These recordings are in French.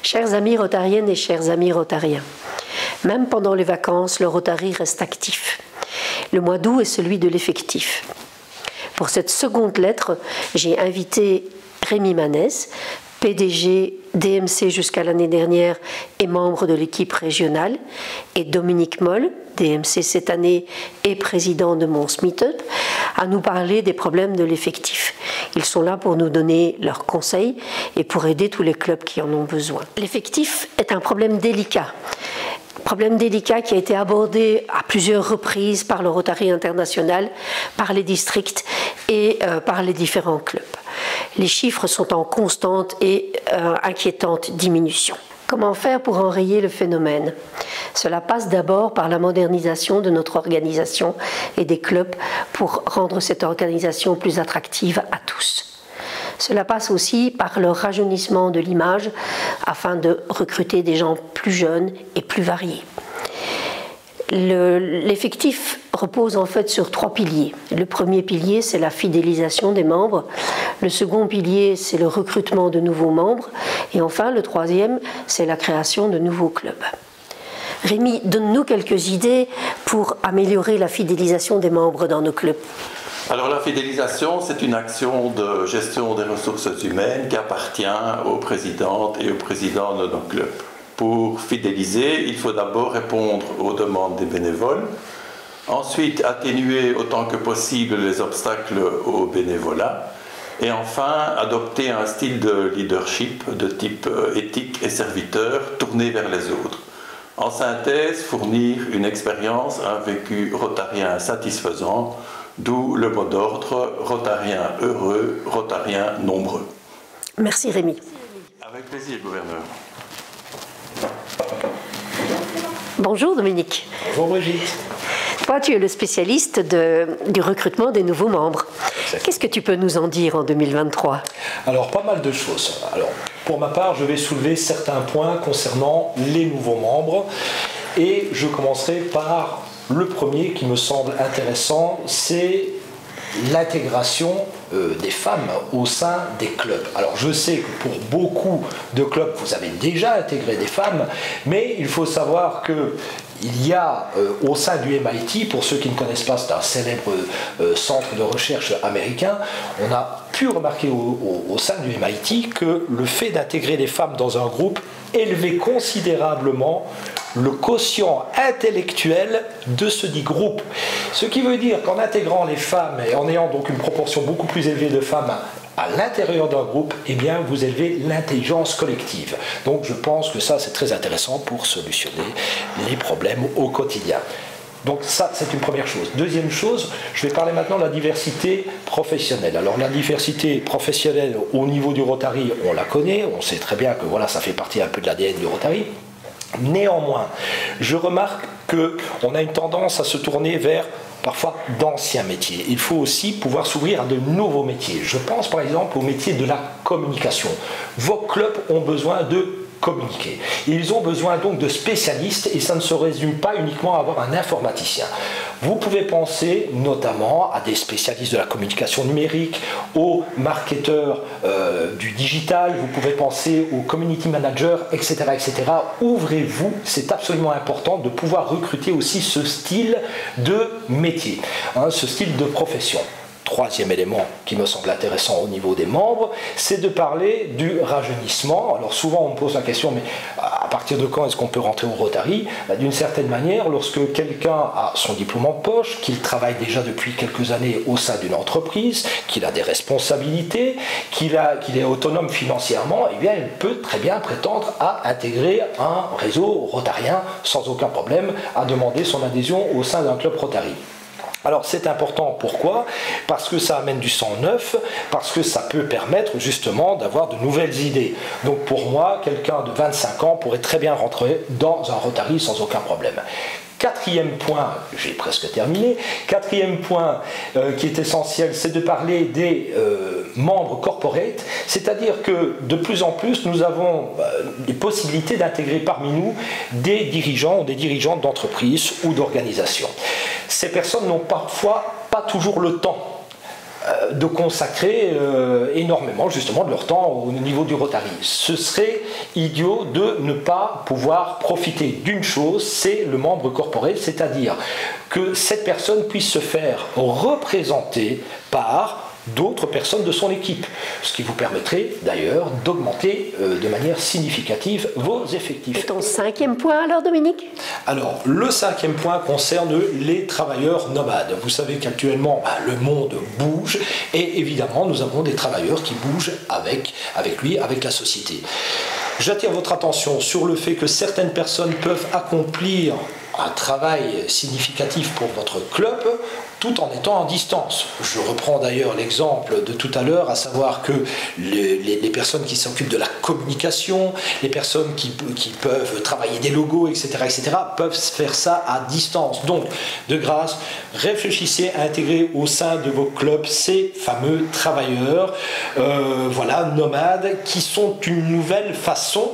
Chers amis rotariennes et chers amis rotariens, même pendant les vacances, le Rotary reste actif. Le mois d'août est celui de l'effectif. Pour cette seconde lettre, j'ai invité Rémi Manès, PDG DMC jusqu'à l'année dernière et membre de l'équipe régionale, et Dominique Moll, DMC cette année et président de Mons Meetup, à nous parler des problèmes de l'effectif. Ils sont là pour nous donner leurs conseils et pour aider tous les clubs qui en ont besoin. L'effectif est un problème délicat. Problème délicat qui a été abordé à plusieurs reprises par le Rotary International, par les districts et par les différents clubs. Les chiffres sont en constante et inquiétante diminution. Comment faire pour enrayer le phénomène? Cela passe d'abord par la modernisation de notre organisation et des clubs pour rendre cette organisation plus attractive à tous. Cela passe aussi par le rajeunissement de l'image afin de recruter des gens plus jeunes et plus variés. L'effectif repose en fait sur 3 piliers. Le premier pilier, c'est la fidélisation des membres. Le second pilier, c'est le recrutement de nouveaux membres. Et enfin, le troisième, c'est la création de nouveaux clubs. Rémi, donne-nous quelques idées pour améliorer la fidélisation des membres dans nos clubs. Alors la fidélisation, c'est une action de gestion des ressources humaines qui appartient aux présidentes et aux présidents de nos clubs. Pour fidéliser, il faut d'abord répondre aux demandes des bénévoles, ensuite atténuer autant que possible les obstacles au bénévolat, et enfin adopter un style de leadership de type éthique et serviteur tourné vers les autres. En synthèse, fournir une expérience, un vécu rotarien satisfaisant, d'où le mot d'ordre rotarien heureux, rotarien nombreux. Merci Rémi. Avec plaisir, gouverneur. Bonjour Dominique. Bonjour Brigitte. Toi, tu es le spécialiste du recrutement des nouveaux membres. Qu'est-ce que tu peux nous en dire en 2023? Alors, pas mal de choses. Alors, pour ma part, je vais soulever certains points concernant les nouveaux membres. Et je commencerai par le premier qui me semble intéressant, c'est l'intégration des femmes au sein des clubs. Alors je sais que pour beaucoup de clubs, vous avez déjà intégré des femmes, mais il faut savoir que il y a au sein du MIT, pour ceux qui ne connaissent pas, c'est un célèbre centre de recherche américain, on a pu remarquer au sein du MIT que le fait d'intégrer les femmes dans un groupe élevait considérablement le quotient intellectuel de ce dit groupe. Ce qui veut dire qu'en intégrant les femmes et en ayant donc une proportion beaucoup plus élevée de femmes à l'intérieur d'un groupe, eh bien vous élevez l'intelligence collective. Donc je pense que ça c'est très intéressant pour solutionner les problèmes au quotidien. Donc ça, c'est une première chose. Deuxième chose, je vais parler maintenant de la diversité professionnelle. Alors la diversité professionnelle au niveau du Rotary, on la connaît, on sait très bien que voilà, ça fait partie un peu de l'ADN du Rotary. Néanmoins, je remarque qu'on a une tendance à se tourner vers parfois d'anciens métiers. Il faut aussi pouvoir s'ouvrir à de nouveaux métiers. Je pense par exemple au métier de la communication. Vos clubs ont besoin de communiquer. Ils ont besoin donc de spécialistes et ça ne se résume pas uniquement à avoir un informaticien. Vous pouvez penser notamment à des spécialistes de la communication numérique, aux marketeurs du digital, vous pouvez penser aux community managers, etc. etc. Ouvrez-vous, c'est absolument important de pouvoir recruter aussi ce style de métier, ce style de profession. Troisième élément qui me semble intéressant au niveau des membres, c'est de parler du rajeunissement. Alors souvent on me pose la question, mais à partir de quand est-ce qu'on peut rentrer au Rotary? D'une certaine manière, lorsque quelqu'un a son diplôme en poche, qu'il travaille déjà depuis quelques années au sein d'une entreprise, qu'il a des responsabilités, qu'il est autonome financièrement, eh bien il peut très bien prétendre à intégrer un réseau rotarien sans aucun problème, à demander son adhésion au sein d'un club Rotary. Alors c'est important, pourquoi? Parce que ça amène du sang neuf, parce que ça peut permettre justement d'avoir de nouvelles idées. Donc pour moi, quelqu'un de 25 ans pourrait très bien rentrer dans un Rotary sans aucun problème. Quatrième point, j'ai presque terminé, quatrième point qui est essentiel, c'est de parler des membres corporate, c'est-à-dire que de plus en plus, nous avons des possibilités d'intégrer parmi nous des dirigeants ou des dirigeantes d'entreprises ou d'organisations. Ces personnes n'ont parfois pas toujours le temps de consacrer énormément justement de leur temps au niveau du Rotary. Ce serait idiot de ne pas pouvoir profiter d'une chose, c'est le membre corporel, c'est-à-dire que cette personne puisse se faire représenter par d'autres personnes de son équipe, ce qui vous permettrait d'ailleurs d'augmenter de manière significative vos effectifs. Et ton 5e point alors, Dominique? Alors, le 5e point concerne les travailleurs nomades. Vous savez qu'actuellement, le monde bouge et évidemment, nous avons des travailleurs qui bougent avec lui, avec la société. J'attire votre attention sur le fait que certaines personnes peuvent accomplir un travail significatif pour votre club tout en étant en distance. Je reprends d'ailleurs l'exemple de tout à l'heure, à savoir que les personnes qui s'occupent de la communication, les personnes qui peuvent travailler des logos, etc., peuvent faire ça à distance. Donc, de grâce, réfléchissez à intégrer au sein de vos clubs ces fameux travailleurs, nomades, qui sont une nouvelle façon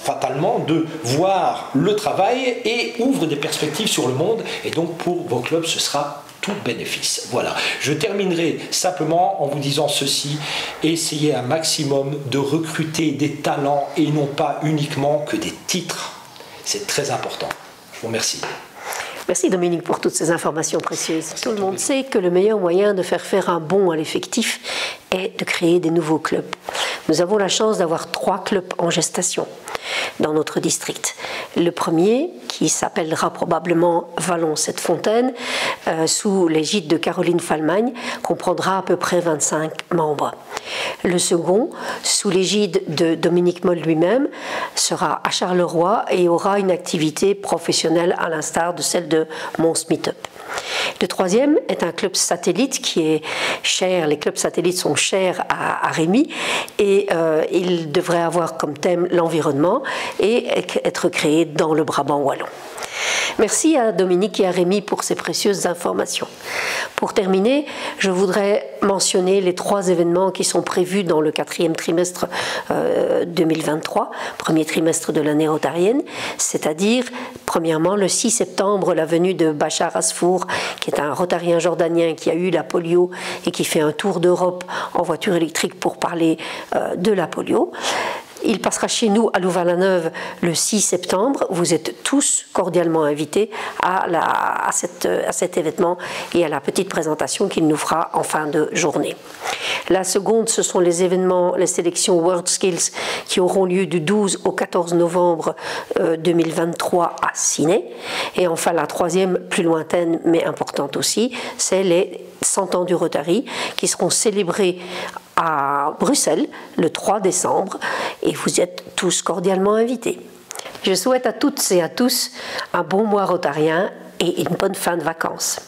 fatalement de voir le travail et ouvre des perspectives sur le monde, et donc pour vos clubs ce sera tout bénéfice. Voilà, je terminerai simplement en vous disant ceci: essayez un maximum de recruter des talents et non pas uniquement que des titres, c'est très important. Je vous remercie. Merci Dominique pour toutes ces informations précieuses. Tout le monde sait que le meilleur moyen de faire un bond à l'effectif est de créer des nouveaux clubs. Nous avons la chance d'avoir 3 clubs en gestation dans notre district. Le premier, qui s'appellera probablement Vallon-Cette-Fontaine, sous l'égide de Caroline Falmagne, comprendra à peu près 25 membres. Le second, sous l'égide de Dominique Moll lui-même, sera à Charleroi et aura une activité professionnelle à l'instar de celle de Mons Meetup. Le troisième est un club satellite qui est cher, les clubs satellites sont chers à Rémy, et il devrait avoir comme thème l'environnement et être créé dans le Brabant wallon. Merci à Dominique et à Rémy pour ces précieuses informations. Pour terminer, je voudrais mentionner les 3 événements qui sont prévus dans le 4e trimestre 2023, premier trimestre de l'année rotarienne, c'est-à-dire, premièrement, le 6 septembre, la venue de Bachar Asfour, qui est un rotarien jordanien qui a eu la polio et qui fait un tour d'Europe en voiture électrique pour parler de la polio. Il passera chez nous à Louvain-la-Neuve le 6 septembre. Vous êtes tous cordialement invités à cet événement et à la petite présentation qu'il nous fera en fin de journée. La seconde, ce sont les événements, les sélections WorldSkills qui auront lieu du 12 au 14 novembre 2023 à Ciney. Et enfin, la troisième, plus lointaine mais importante aussi, c'est les 100 ans du Rotary qui seront célébrés à Bruxelles le 3 décembre et vous êtes tous cordialement invités. Je souhaite à toutes et à tous un bon mois rotarien et une bonne fin de vacances.